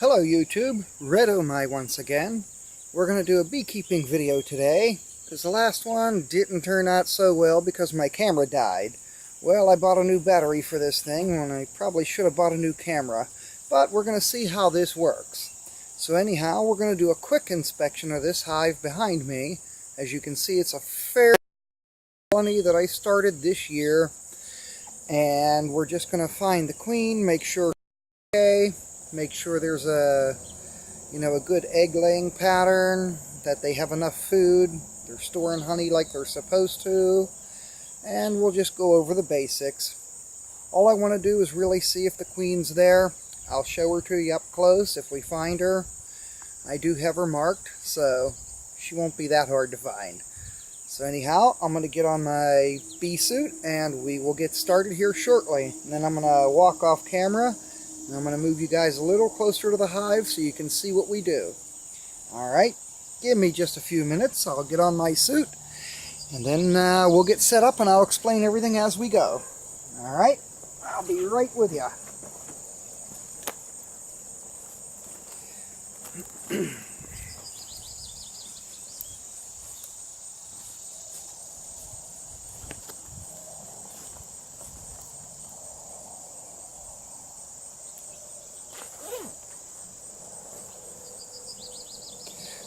Hello YouTube, Red Oh My once again. We're going to do a beekeeping video today, because the last one didn't turn out so well because my camera died. Well, I bought a new battery for this thing when I probably should have bought a new camera, but we're going to see how this works. So anyhow, we're going to do a quick inspection of this hive behind me. As you can see, it's a fair colony that I started this year, and we're just going to find the queen, make sure it's okay. Make sure there's a good egg laying pattern, that they have enough food, they're storing honey like they're supposed to, and we'll just go over the basics. All I want to do is really see if the queen's there. I'll show her to you up close if we find her. I do have her marked, so she won't be that hard to find. So anyhow, I'm going to get on my bee suit and we will get started here shortly. And then I'm going to walk off camera. And I'm going to move you guys a little closer to the hive so you can see what we do. Alright, give me just a few minutes. I'll get on my suit. And then we'll get set up and I'll explain everything as we go. Alright, I'll be right with you.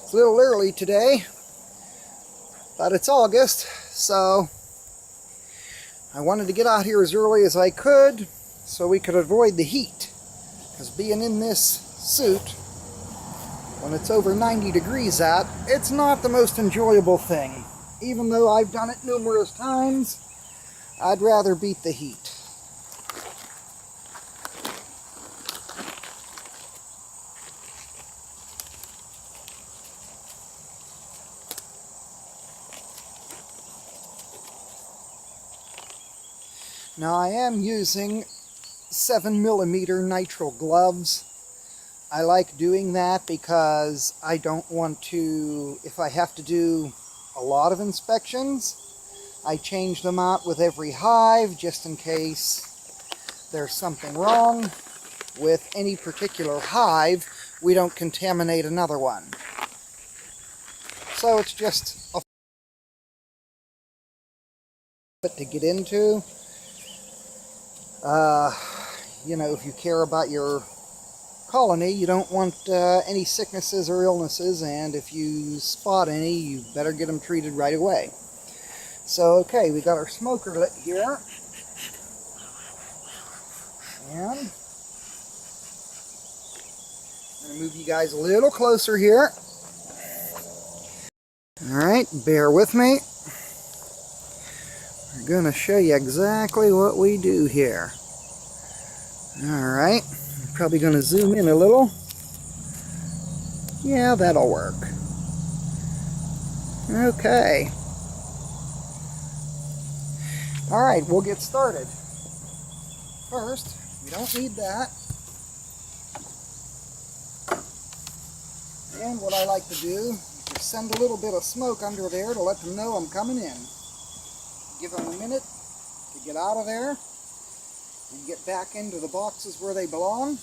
It's a little early today, but it's August, so I wanted to get out here as early as I could so we could avoid the heat, because being in this suit when it's over 90 degrees out, it's not the most enjoyable thing. Even though I've done it numerous times, I'd rather beat the heat. Now I am using 7mm nitrile gloves. I like doing that because I don't want to, if I have to do a lot of inspections, I change them out with every hive just in case there's something wrong with any particular hive. We don't contaminate another one. So it's just a bit to get into. If you care about your colony, you don't want any sicknesses or illnesses, and if you spot any, you better get them treated right away. So, okay, we got our smoker lit here. And I'm going to move you guys a little closer here. Alright, bear with me. We're going to show you exactly what we do here. Alright, I'm probably going to zoom in a little. Yeah, that'll work. Okay. Alright, we'll get started. First, we don't need that. And what I like to do is just send a little bit of smoke under there to let them know I'm coming in. Give them a minute to get out of there and get back into the boxes where they belong.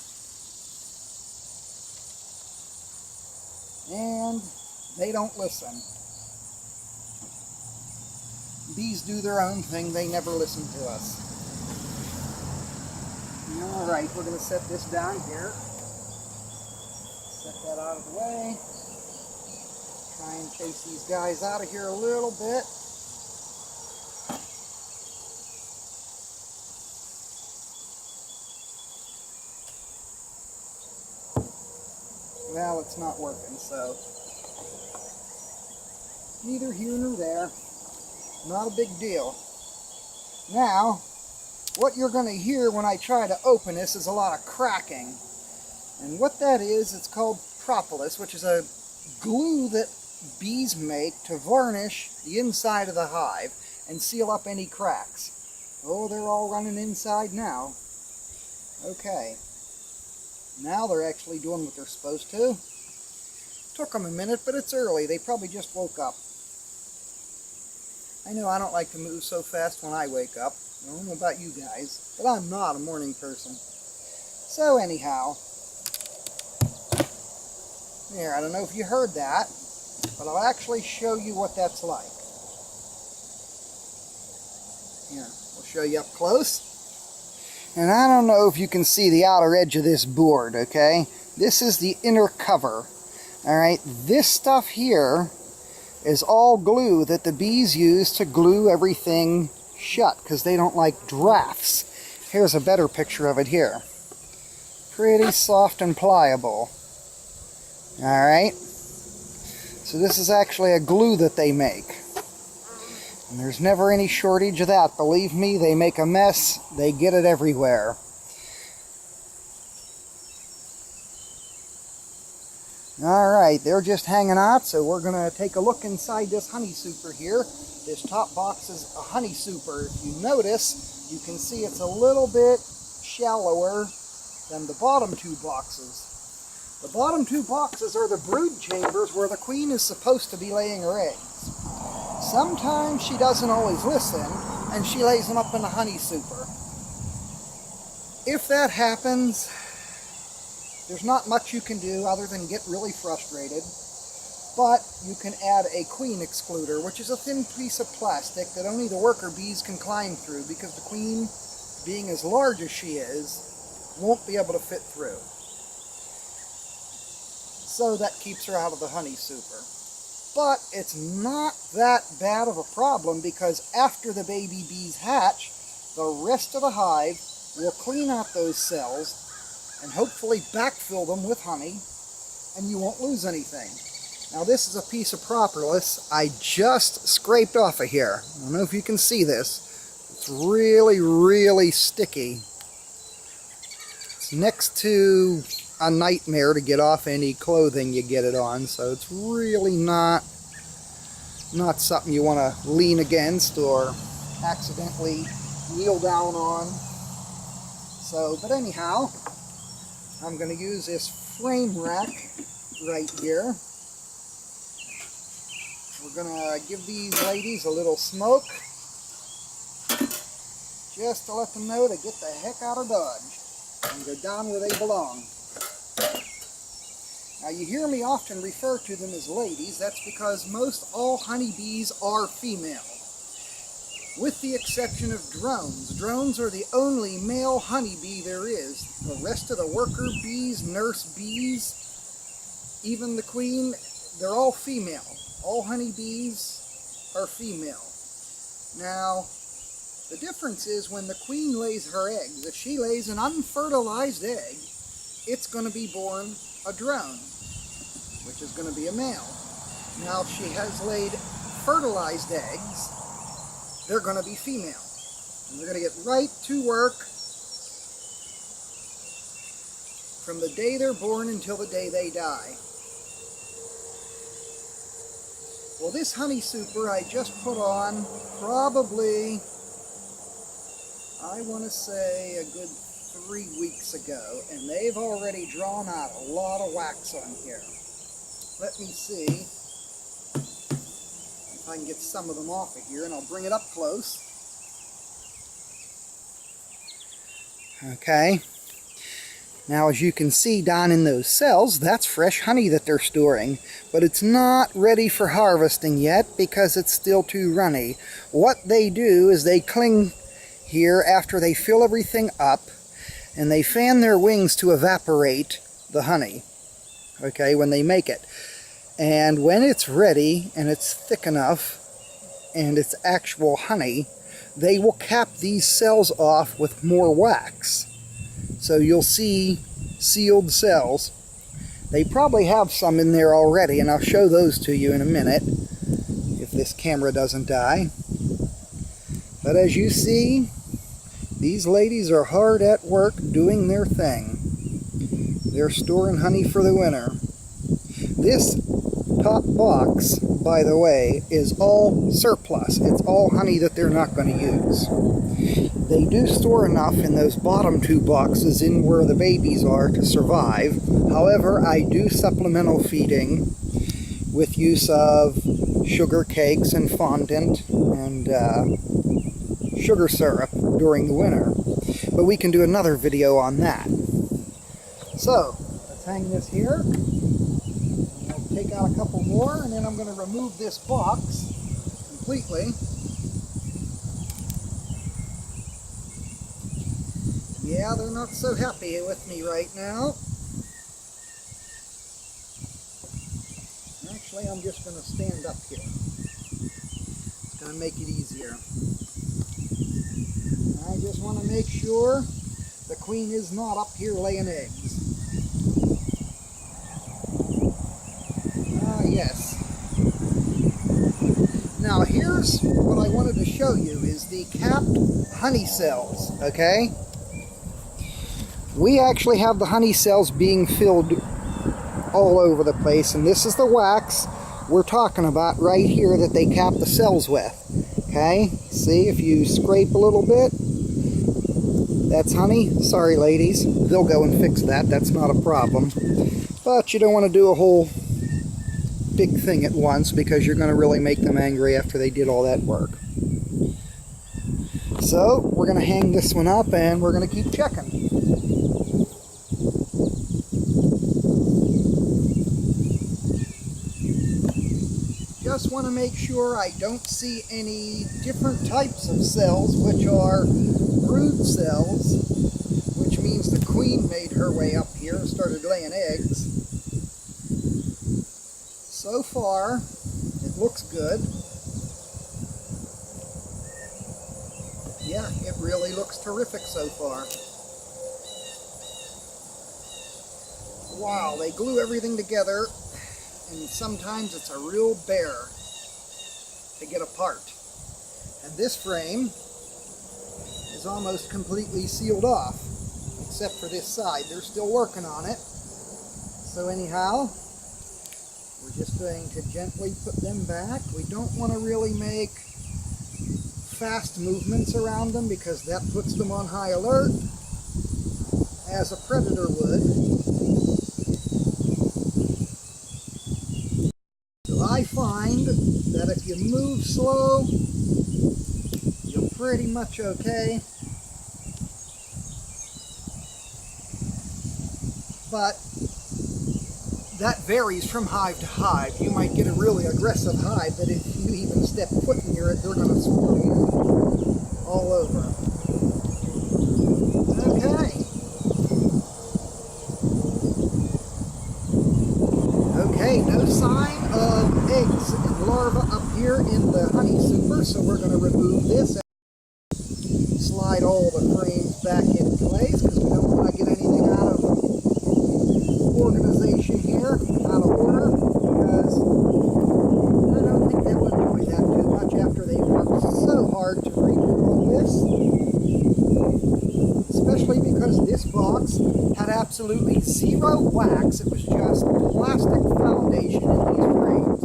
And they don't listen. Bees do their own thing, they never listen to us. Alright, we're going to set this down here. Set that out of the way. Try and chase these guys out of here a little bit. Well, it's not working, so neither here nor there. Not a big deal. Now, what you're going to hear when I try to open this is a lot of cracking. And what that is, it's called propolis, which is a glue that bees make to varnish the inside of the hive and seal up any cracks. Oh, they're all running inside now. Okay. Now they're actually doing what they're supposed to. Took them a minute, but it's early. They probably just woke up. I know I don't like to move so fast when I wake up. I don't know about you guys, but I'm not a morning person. So anyhow, There, I don't know if you heard that, but I'll actually show you what that's like. Here, we'll show you up close. And I don't know if you can see the outer edge of this board, okay? This is the inner cover. Alright, this stuff here is all glue that the bees use to glue everything shut, because they don't like drafts. Here's a better picture of it here. Pretty soft and pliable. Alright, so this is actually a glue that they make. And there's never any shortage of that. Believe me, they make a mess. They get it everywhere. Alright, they're just hanging out, so we're going to take a look inside this honey super here. This top box is a honey super. If you notice, you can see it's a little bit shallower than the bottom two boxes. The bottom two boxes are the brood chambers where the queen is supposed to be laying her eggs. Sometimes she doesn't always listen, and she lays them up in the honey super. If that happens, there's not much you can do other than get really frustrated. But you can add a queen excluder, which is a thin piece of plastic that only the worker bees can climb through, because the queen, being as large as she is, won't be able to fit through. So that keeps her out of the honey super. But it's not that bad of a problem, because after the baby bees hatch, the rest of the hive will clean out those cells and hopefully backfill them with honey, and you won't lose anything. Now this is a piece of propolis I just scraped off of here. I don't know if you can see this. It's really, really sticky. It's next to a nightmare to get off any clothing you get it on, so it's really not something you want to lean against or accidentally kneel down on. So, but anyhow, I'm going to use this frame rack right here. We're going to give these ladies a little smoke, just to let them know to get the heck out of Dodge and go down where they belong. Now you hear me often refer to them as ladies. That's because most all honeybees are female, with the exception of drones. Drones are the only male honeybee there is. The rest of the worker bees, nurse bees, even the queen, they're all female. All honeybees are female. Now, the difference is when the queen lays her eggs. If she lays an unfertilized egg, it's going to be born a drone, which is going to be a male. Now, if she has laid fertilized eggs, they're going to be female. And they're going to get right to work from the day they're born until the day they die. Well, this honey super I just put on probably, I want to say, a good 3 weeks ago, and they've already drawn out a lot of wax on here. Let me see if I can get some of them off of here, and I'll bring it up close. Okay. Now, as you can see down in those cells, that's fresh honey that they're storing, but it's not ready for harvesting yet because it's still too runny. What they do is they cling here after they fill everything up, and they fan their wings to evaporate the honey, okay, when they make it. And when it's ready and it's thick enough and it's actual honey, they will cap these cells off with more wax. So you'll see sealed cells. They probably have some in there already, and I'll show those to you in a minute if this camera doesn't die. But as you see, these ladies are hard at work doing their thing. They're storing honey for the winter. This top box, by the way, is all surplus. It's all honey that they're not going to use. They do store enough in those bottom two boxes in where the babies are to survive. However, I do supplemental feeding with use of sugar cakes and fondant and sugar syrup during the winter. But we can do another video on that. So, let's hang this here. take out a couple more, and then I'm going to remove this box completely. Yeah, they're not so happy with me right now. Actually, I'm just going to stand up here. It's going to make it easier. I just want to make sure the queen is not up here laying eggs. Ah, yes. Now here's what I wanted to show you is the capped honey cells, okay? We actually have the honey cells being filled all over the place, and this is the wax we're talking about right here that they cap the cells with. Okay, see, if you scrape a little bit, that's honey. Sorry ladies, they'll go and fix that, that's not a problem. But you don't want to do a whole big thing at once because you're going to really make them angry after they did all that work. So we're going to hang this one up and we're going to keep checking. Just want to make sure I don't see any different types of cells, which are brood cells, which means the queen made her way up here and started laying eggs. So far, it looks good. Yeah, it really looks terrific so far. Wow, they glue everything together, and sometimes it's a real bear to get apart. And this frame is almost completely sealed off, except for this side. They're still working on it. So anyhow, we're just going to gently put them back. We don't want to really make fast movements around them because that puts them on high alert, as a predator would. So I find that if you move slow, you're pretty much okay. But that varies from hive to hive. You might get a really aggressive hive that if you even step foot near it, they're going to swarm you all over. Okay. Okay, no sign of eggs and larvae up here in the honey super, so we're going to remove this and slide all the frames back in place because we don't want to get anything out of organization here, out of order, because I don't think they'll enjoy that too much after they worked so hard to redo all this. Especially because this box had absolutely zero wax. It was just plastic foundation in these frames.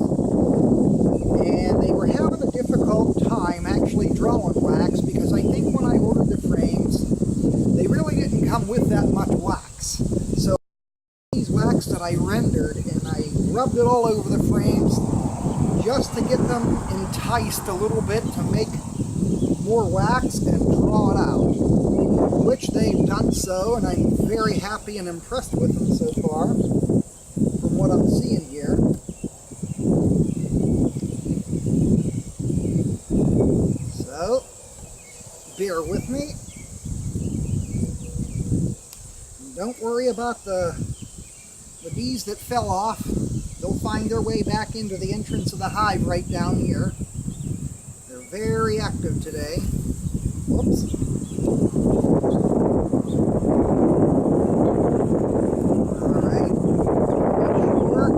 And they were having a difficult time actually drawing wax because I think when I ordered the frames, they really didn't come with that much wax. So these wax that I rendered, and I rubbed it all over the frames just to get them enticed a little bit to make more wax and draw it out, which they've done so, and I'm very happy and impressed with them so far from what I'm seeing here. So bear with me. Don't worry about the bees that fell off. They'll find their way back into the entrance of the hive right down here. They're very active today. Whoops. Alright. Make sure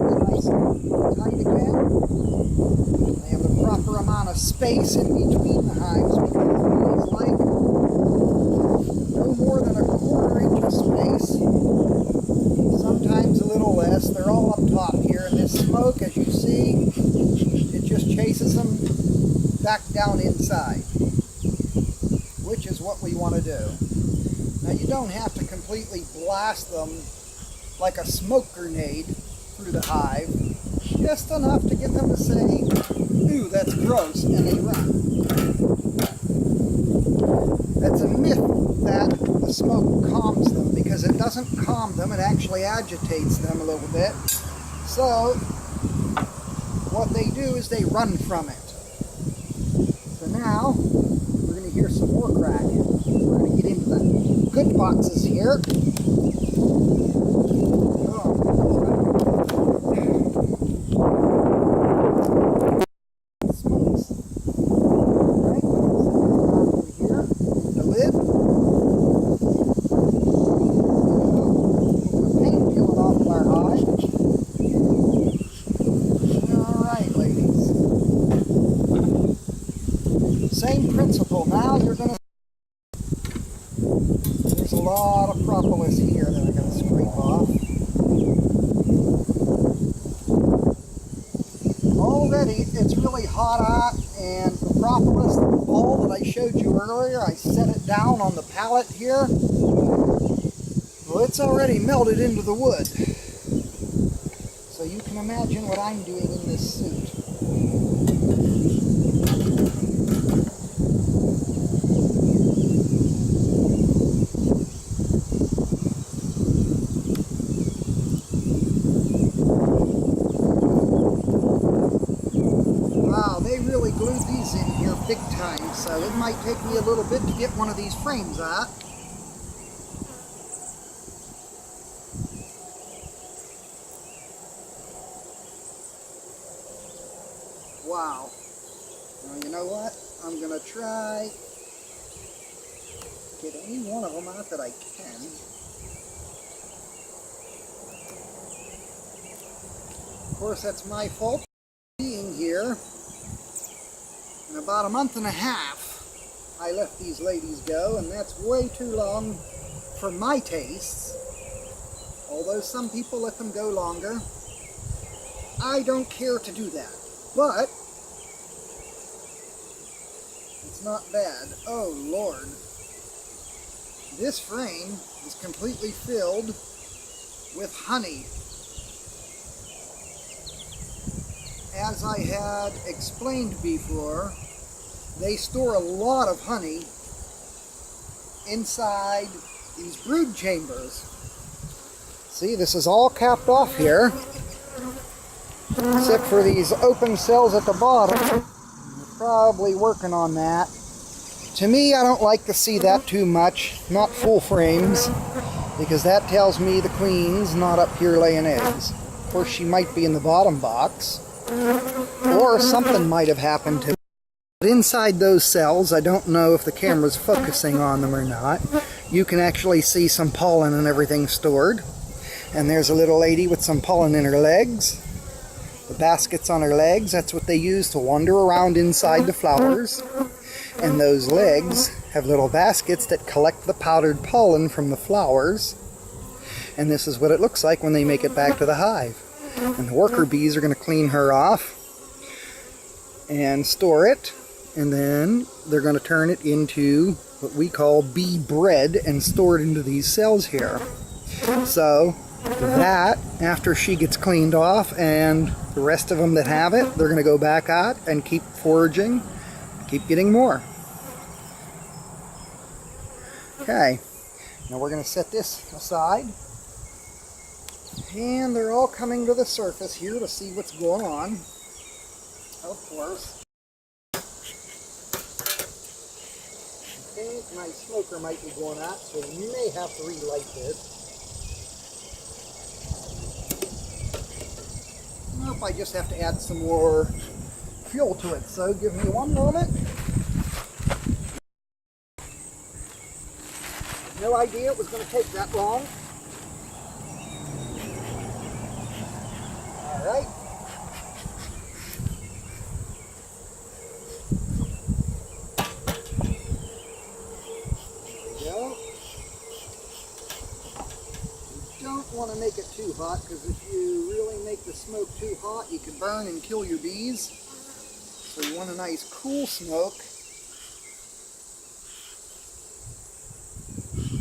it's nice and tight again. They have the proper amount of space in between the hives because bees like no more than a quarter-inch of space. Sometimes a little less. They're all up top here, and this smoke, as you see, it just chases them back down inside, which is what we want to do. Now you don't have to completely blast them like a smoke grenade through the hive, just enough to get them to say, "Ooh, that's gross," and they run. That's a myth that the smoke calms them, because it doesn't calm them, it actually agitates them a little bit. So what they do is they run from it. So now we're going to hear some more cracking. We're going to get into the good boxes here. Same principle. Now you're going to... There's a lot of propolis here that I'm going to scrape off. Already it's really hot out, and the propolis, the bowl that I showed you earlier, I set it down on the pallet here. Well, it's already melted into the wood. So you can imagine what I'm doing in this suit. Glued these in here big time, so it might take me a little bit to get one of these frames out. Wow. Well, you know what? I'm going to try get any one of them out that I can. Of course, that's my fault being here. In about a month and a half, I let these ladies go, and that's way too long for my tastes. Although some people let them go longer, I don't care to do that. But it's not bad. Oh Lord. This frame is completely filled with honey. As I had explained before, they store a lot of honey inside these brood chambers. See, this is all capped off here, except for these open cells at the bottom. They're probably working on that. To me, I don't like to see that too much, not full frames, because that tells me the queen's not up here laying eggs. Of course, she might be in the bottom box. Or something might have happened to them. But inside those cells, I don't know if the camera's focusing on them or not, you can actually see some pollen and everything stored. And there's a little lady with some pollen in her legs. The baskets on her legs, that's what they use to wander around inside the flowers. And those legs have little baskets that collect the powdered pollen from the flowers. And this is what it looks like when they make it back to the hive. And the worker bees are going to clean her off and store it, and then they're going to turn it into what we call bee bread and store it into these cells here. So that, after she gets cleaned off and the rest of them that have it, they're going to go back out and keep foraging, keep getting more. Okay, now we're going to set this aside. And they're all coming to the surface here to see what's going on, of course. Okay, my smoker might be going out, so you may have to relight this. Nope, I just have to add some more fuel to it, so give me one moment. No idea it was going to take that long. Alright. There we go. You don't want to make it too hot, because if you really make the smoke too hot, you can burn and kill your bees. So you want a nice cool smoke.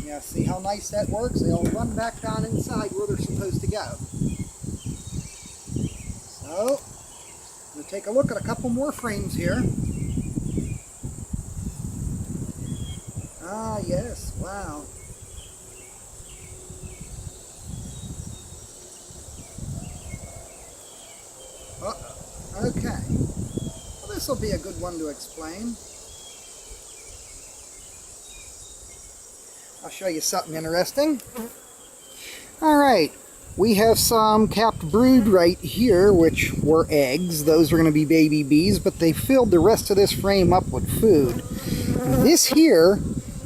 Yeah, see how nice that works? They'll run back down inside where they're supposed to go. So, I'm going to take a look at a couple more frames here. Ah, yes, wow. Okay, well, this will be a good one to explain. I'll show you something interesting. Alright, we have some capped brood right here, which were eggs. Those are going to be baby bees, but they filled the rest of this frame up with food. This here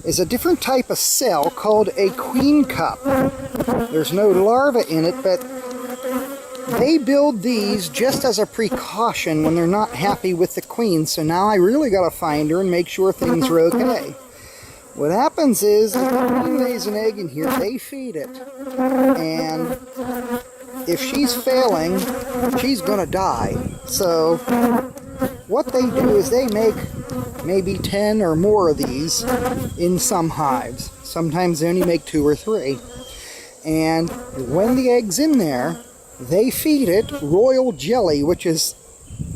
is a different type of cell called a queen cup. There's no larva in it, but they build these just as a precaution when they're not happy with the queen. So now I really got to find her and make sure things are okay. What happens is, if the queen lays an egg in here, they feed it. And if she's failing, she's going to die. So what they do is they make maybe 10 or more of these in some hives. Sometimes they only make 2 or 3. And when the egg's in there, they feed it royal jelly, which is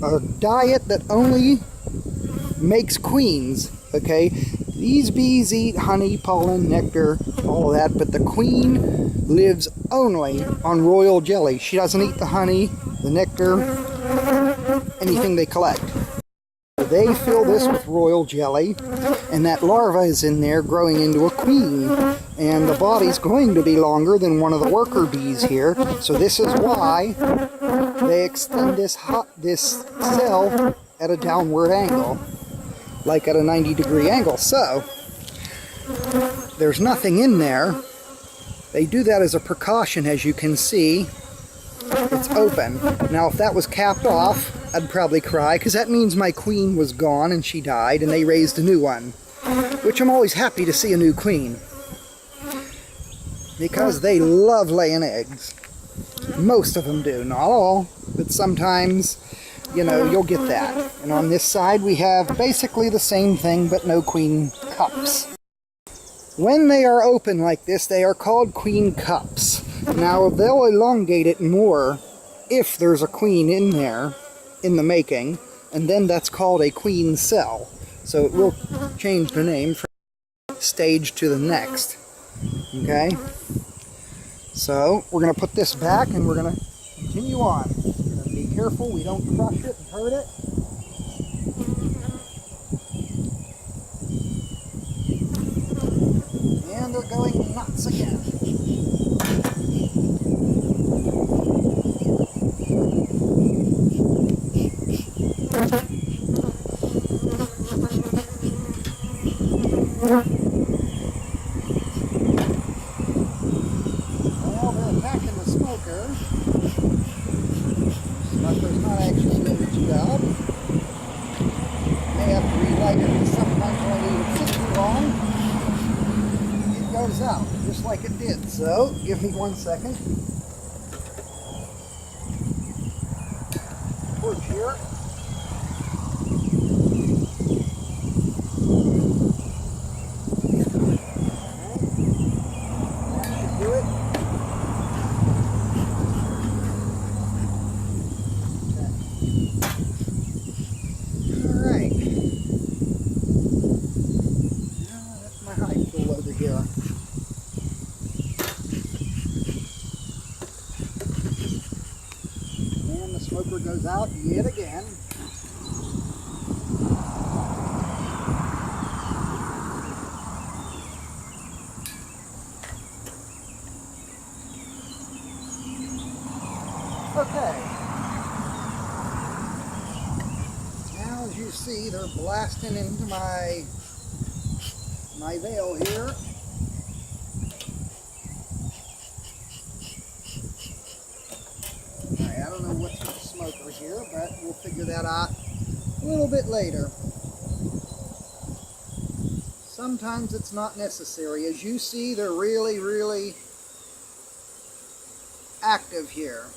a diet that only makes queens, okay? These bees eat honey, pollen, nectar, all of that, but the queen lives only on royal jelly. She doesn't eat the honey, the nectar, anything they collect. They fill this with royal jelly, and that larva is in there growing into a queen. And the body's going to be longer than one of the worker bees here, so this is why they extend this cell at a downward angle, like at a 90-degree angle. So there's nothing in there. They do that as a precaution. As you can see, it's open. Now if that was capped off, I'd probably cry, because that means my queen was gone and she died and they raised a new one, which I'm always happy to see a new queen, because they love laying eggs. Most of them do, not all, but sometimes, you know, you'll get that. And on this side we have basically the same thing, but no queen cups. When they are open like this, they are called queen cups. Now they'll elongate it more if there's a queen in there in the making, and then that's called a queen cell. So it will change the name from stage to the next. Okay? So we're going to put this back and we're going to continue on. We're going to be careful we don't crush it and hurt it. And they're going nuts again. Well, they're attacking the smoker. Smoker's not actually doing its job. May have to relight it, and sometimes when I leave it sit too long, it goes out, just like it did. So, give me 1 second. Torch here. And the smoker goes out yet again. Okay. Now as you see, they're blasting into my veil here. I don't know what's with the smoker here, but we'll figure that out a little bit later. Sometimes it's not necessary. As you see, they're really active here.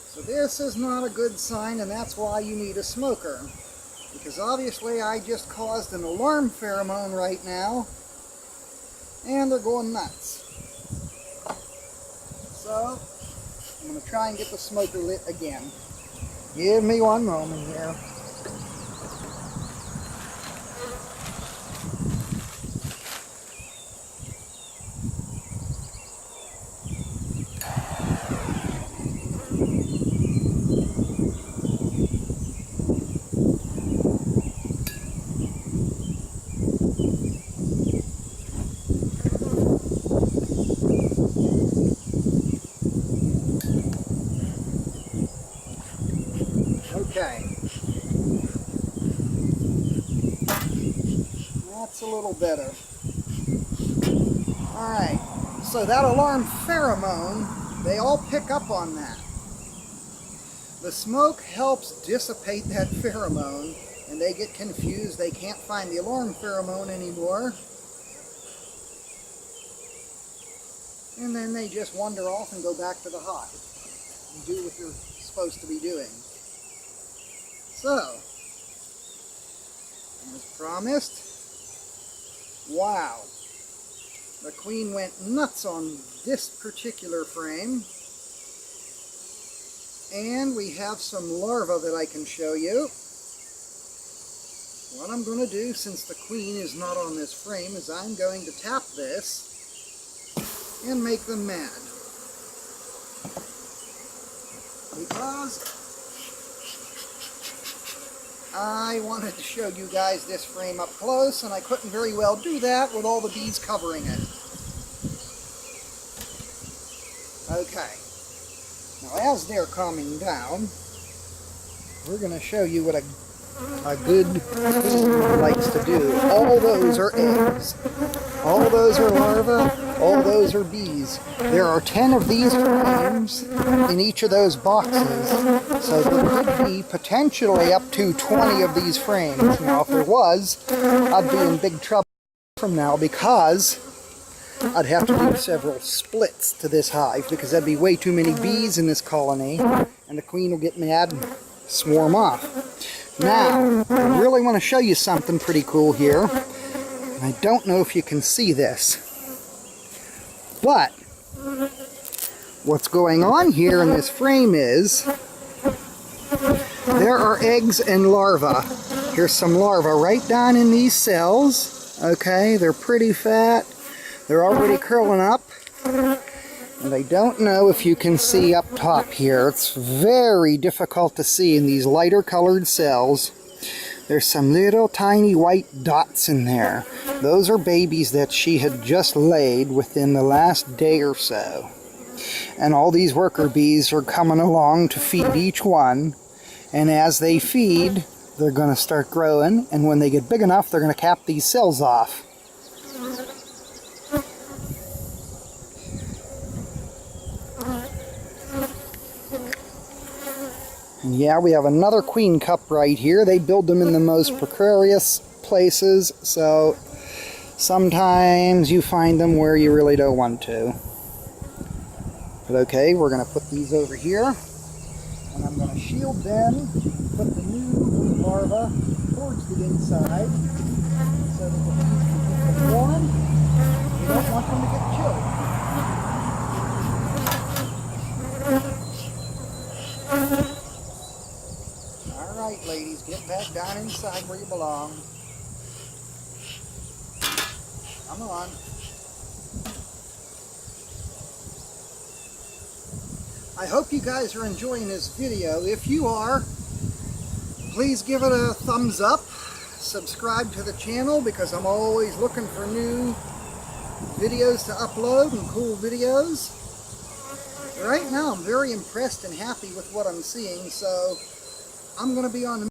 So this is not a good sign, and that's why you need a smoker. Because obviously I just caused an alarm pheromone right now, and they're going nuts. So I'm going to try and get the smoker lit again. Give me 1 moment here. That's a little better. Alright, so that alarm pheromone, they all pick up on that. The smoke helps dissipate that pheromone, and they get confused. They can't find the alarm pheromone anymore. And then they just wander off and go back to the hive and do what you're supposed to be doing. So, as promised, wow, the queen went nuts on this particular frame. And we have some larvae that I can show you. What I'm going to do, since the queen is not on this frame, is I'm going to tap this and make them mad. Because I wanted to show you guys this frame up close, and I couldn't very well do that with all the bees covering it. Okay. Now, as they're calming down, we're going to show you what a good queen likes to do. All those are eggs. All those are larvae. All those are bees. There are 10 of these frames in each of those boxes, so there could be potentially up to 20 of these frames. Now, if there was, I'd be in big trouble from now, because I'd have to do several splits to this hive, because there'd be way too many bees in this colony, and the queen will get mad and swarm off. Now, I really want to show you something pretty cool here. And I don't know if you can see this, but what's going on here in this frame is there are eggs and larvae. Here's some larvae right down in these cells. Okay, they're pretty fat. They're already curling up. And I don't know if you can see up top here. It's very difficult to see in these lighter colored cells. There's some little tiny white dots in there. Those are babies that she had just laid within the last day or so. And all these worker bees are coming along to feed each one. And as they feed, they're going to start growing. And when they get big enough, they're going to cap these cells off. And yeah, we have another queen cup right here. They build them in the most precarious places, so sometimes you find them where you really don't want to. But okay, we're going to put these over here, and I'm going to shield them, put the new larvae towards the inside, so that the bees can keep them warm. You don't want them to get chilled. Alright, ladies, get back down inside where you belong. Come on. I hope you guys are enjoying this video. If you are, please give it a thumbs up. Subscribe to the channel, because I'm always looking for new videos to upload and cool videos. Right now I'm very impressed and happy with what I'm seeing, so I'm going to be on the